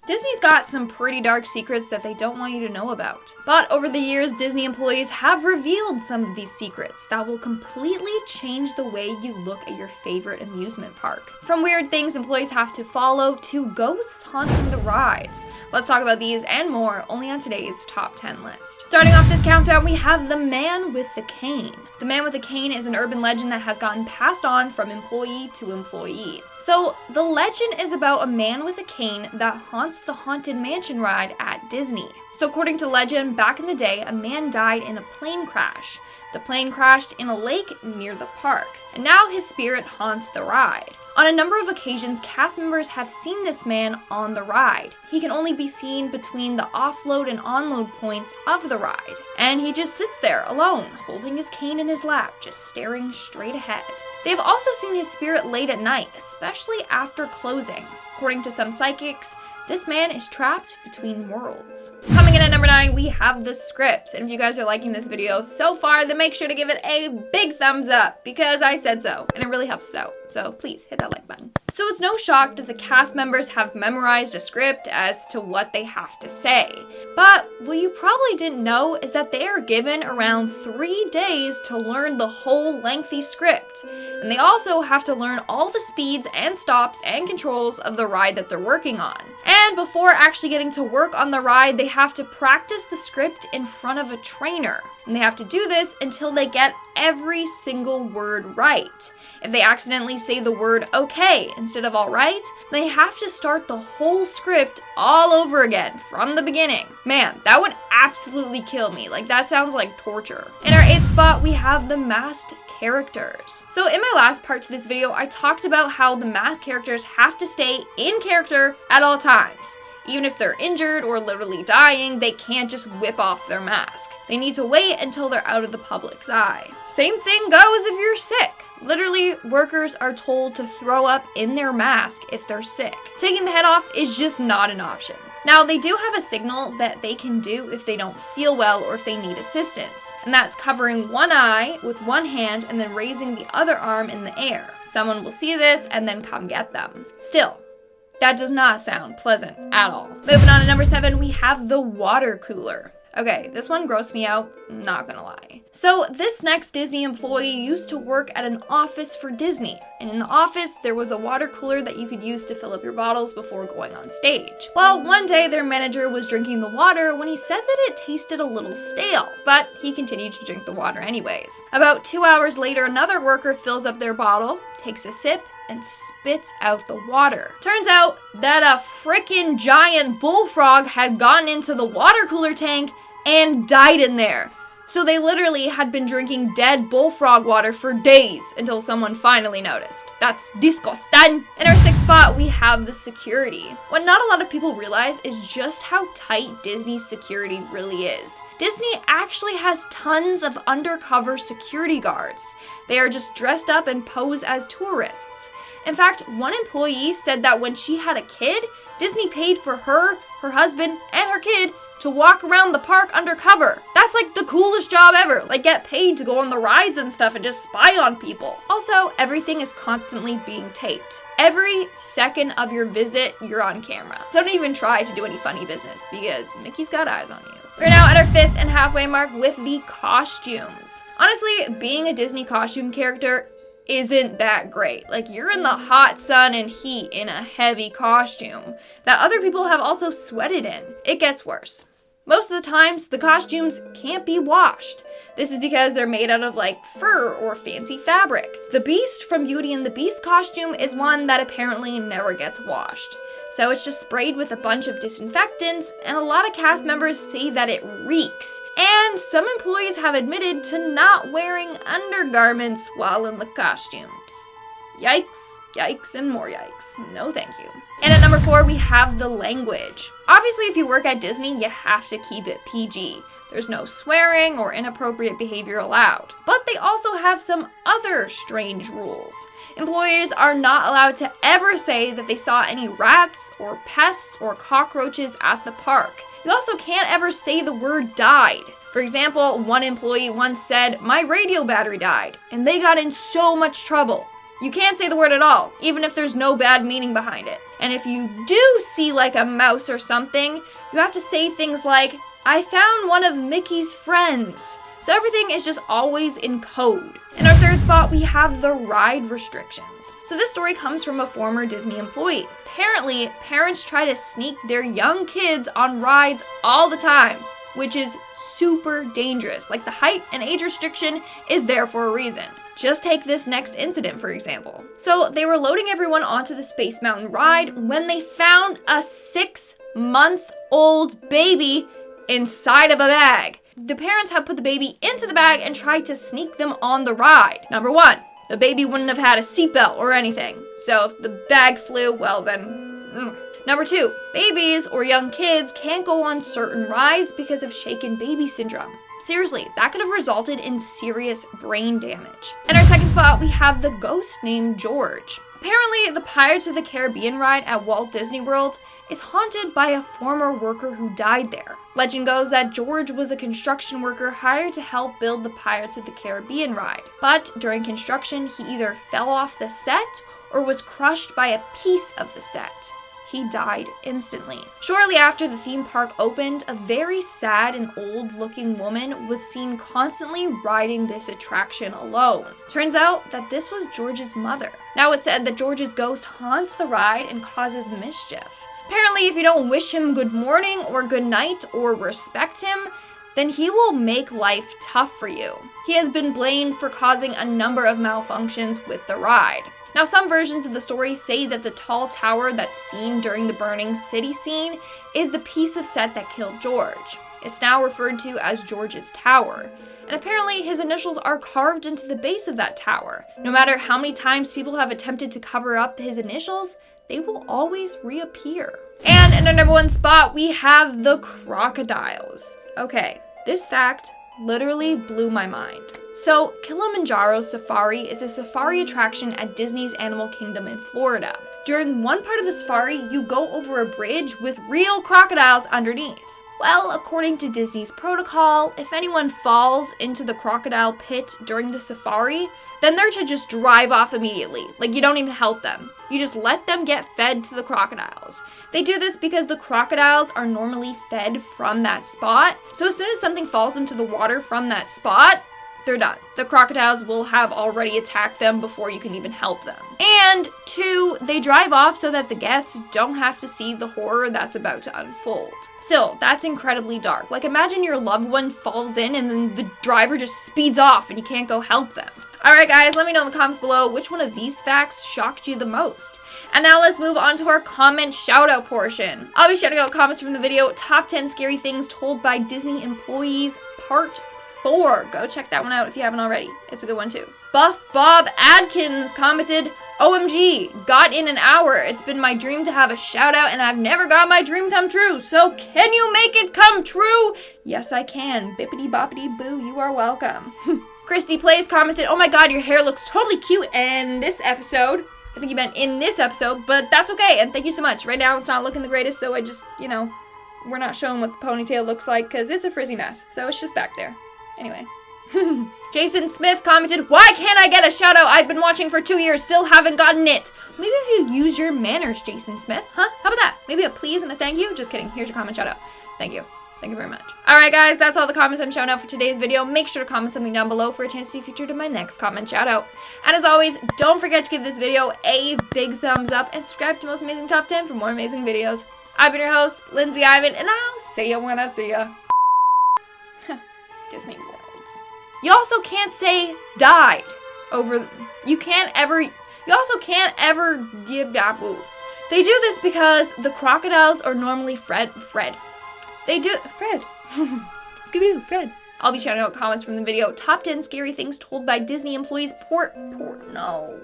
Disney's got some pretty dark secrets that they don't want you to know about. But over the years, Disney employees have revealed some of these secrets that will completely change the way you look at your favorite amusement park. From weird things employees have to follow to ghosts haunting the rides. Let's talk about these and more only on today's top 10 list. Starting off this countdown, we have the man with the cane. The man with the cane is an urban legend that has gotten passed on from employee to employee. So the legend is about a man with a cane that haunts the Haunted Mansion ride at Disney. So according to legend, back in the day, a man died in a plane crash. The plane crashed in a lake near the park, and now his spirit haunts the ride. On a number of occasions, cast members have seen this man on the ride. He can only be seen between the offload and onload points of the ride, and he just sits there alone, holding his cane in his lap, just staring straight ahead. They've also seen his spirit late at night, especially after closing. According to some psychics, this man is trapped between worlds. Coming in at number 9, we have the scripts. And if you guys are liking this video so far, then make sure to give it a big thumbs up because I said so, and it really helps us out. So please hit that like button. So it's no shock that the cast members have memorized a script as to what they have to say. But what you probably didn't know is that they are given around 3 days to learn the whole lengthy script. And they also have to learn all the speeds and stops and controls of the ride that they're working on. And before actually getting to work on the ride, they have to practice the script in front of a trainer. And they have to do this until they get every single word right. If they accidentally say the word okay instead of alright, they have to start the whole script all over again from the beginning. Man, that would absolutely kill me. Like, that sounds like torture. In our 8th spot, we have the masked characters. So in my last part to this video, I talked about how the masked characters have to stay in character at all times. Even if they're injured or literally dying, they can't just whip off their mask. They need to wait until they're out of the public's eye. Same thing goes if you're sick. Literally, workers are told to throw up in their mask if they're sick. Taking the head off is just not an option. Now, they do have a signal that they can do if they don't feel well or if they need assistance, and that's covering one eye with one hand and then raising the other arm in the air. Someone will see this and then come get them. Still, that does not sound pleasant at all. Moving on to number 7, we have the water cooler. Okay, this one grossed me out, not gonna lie. So this next Disney employee used to work at an office for Disney, and in the office there was a water cooler that you could use to fill up your bottles before going on stage. Well, one day their manager was drinking the water when he said that it tasted a little stale, but he continued to drink the water anyways. About 2 hours later, another worker fills up their bottle, takes a sip, and spits out the water. Turns out that a frickin' giant bullfrog had gotten into the water cooler tank and died in there. So they literally had been drinking dead bullfrog water for days until someone finally noticed. That's disgusting. In our 6th spot, we have the security. What not a lot of people realize is just how tight Disney's security really is. Disney actually has tons of undercover security guards. They are just dressed up and pose as tourists. In fact, one employee said that when she had a kid, Disney paid for her husband, and her kid to walk around the park undercover. That's like the coolest job ever. Like, get paid to go on the rides and stuff and just spy on people. Also, everything is constantly being taped. Every second of your visit, you're on camera. Don't even try to do any funny business because Mickey's got eyes on you. We're now at our 5th and halfway mark with the costumes. Honestly, being a Disney costume character isn't that great. Like, you're in the hot sun and heat in a heavy costume that other people have also sweated in. It gets worse. Most of the times, the costumes can't be washed. This is because they're made out of like fur or fancy fabric. The Beast from Beauty and the Beast costume is one that apparently never gets washed. So it's just sprayed with a bunch of disinfectants, and a lot of cast members say that it reeks. And some employees have admitted to not wearing undergarments while in the costumes. Yikes, yikes, and more yikes. No thank you. And at number 4, we have the language. Obviously, if you work at Disney, you have to keep it PG. There's no swearing or inappropriate behavior allowed. But they also have some other strange rules. Employees are not allowed to ever say that they saw any rats or pests or cockroaches at the park. You also can't ever say the word died. For example, one employee once said, "My radio battery died," and they got in so much trouble. You can't say the word at all, even if there's no bad meaning behind it. And if you do see like a mouse or something, you have to say things like, "I found one of Mickey's friends." So everything is just always in code. In our third spot, we have the ride restrictions. So this story comes from a former Disney employee. Apparently, parents try to sneak their young kids on rides all the time, which is super dangerous. Like, the height and age restriction is there for a reason. Just take this next incident, for example. So they were loading everyone onto the Space Mountain ride when they found a 6-month-old baby inside of a bag. The parents had put the baby into the bag and tried to sneak them on the ride. Number one, the baby wouldn't have had a seatbelt or anything. So if the bag flew, well then... Number two, babies or young kids can't go on certain rides because of shaken baby syndrome. Seriously, that could have resulted in serious brain damage. In our second spot, we have the ghost named George. Apparently, the Pirates of the Caribbean ride at Walt Disney World is haunted by a former worker who died there. Legend goes that George was a construction worker hired to help build the Pirates of the Caribbean ride. But during construction, he either fell off the set or was crushed by a piece of the set. He died instantly. Shortly after the theme park opened, a very sad and old-looking woman was seen constantly riding this attraction alone. Turns out that this was George's mother. Now it's said that George's ghost haunts the ride and causes mischief. Apparently, if you don't wish him good morning or good night or respect him, then he will make life tough for you. He has been blamed for causing a number of malfunctions with the ride. Now, some versions of the story say that the tall tower that's seen during the burning city scene is the piece of set that killed George. It's now referred to as George's Tower. And apparently his initials are carved into the base of that tower. No matter how many times people have attempted to cover up his initials, they will always reappear. And in our number one spot, we have the crocodiles. Okay, this fact literally blew my mind. So, Kilimanjaro Safari is a safari attraction at Disney's Animal Kingdom in Florida. During one part of the safari, you go over a bridge with real crocodiles underneath. Well, according to Disney's protocol, if anyone falls into the crocodile pit during the safari, then they're to just drive off immediately. Like, you don't even help them. You just let them get fed to the crocodiles. They do this because the crocodiles are normally fed from that spot. So as soon as something falls into the water from that spot, they're done. The crocodiles will have already attacked them before you can even help them. And two, they drive off so that the guests don't have to see the horror that's about to unfold. Still, that's incredibly dark. Like, imagine your loved one falls in and then the driver just speeds off and you can't go help them. Alright guys, let me know in the comments below which one of these facts shocked you the most. And now let's move on to our comment shoutout portion. I'll be shouting out comments from the video, Top 10 Scary Things Told by Disney Employees, Part 4. Go check that one out if you haven't already. It's a good one too. Buff Bob Adkins commented, OMG, got in an hour. It's been my dream to have a shout out and I've never got my dream come true. So can you make it come true? Yes, I can. Bippity boppity boo, you are welcome. Christy Plays commented, oh my god, your hair looks totally cute in this episode. I think you meant in this episode, but that's okay. And thank you so much. Right now it's not looking the greatest, so I just, we're not showing what the ponytail looks like because it's a frizzy mess. So it's just back there. Anyway. Jason Smith commented, why can't I get a shout out? I've been watching for 2 years, still haven't gotten it. Maybe if you use your manners, Jason Smith, huh? How about that? Maybe a please and a thank you? Just kidding. Here's your comment shout out. Thank you. Thank you very much. Alright guys, that's all the comments I'm shouting out for today's video. Make sure to comment something down below for a chance to be featured in my next comment shout out. And as always, don't forget to give this video a big thumbs up and subscribe to Most Amazing Top 10 for more amazing videos. I've been your host, Lindsay Ivan, and I'll see you when I see ya. Disney Worlds. You also can't say died over, you also can't ever give that boo. They do this because the crocodiles are normally Fred. Scooby-Doo, Fred. I'll be shouting out comments from the video, Top 10 Scary Things Told by Disney Employees, no.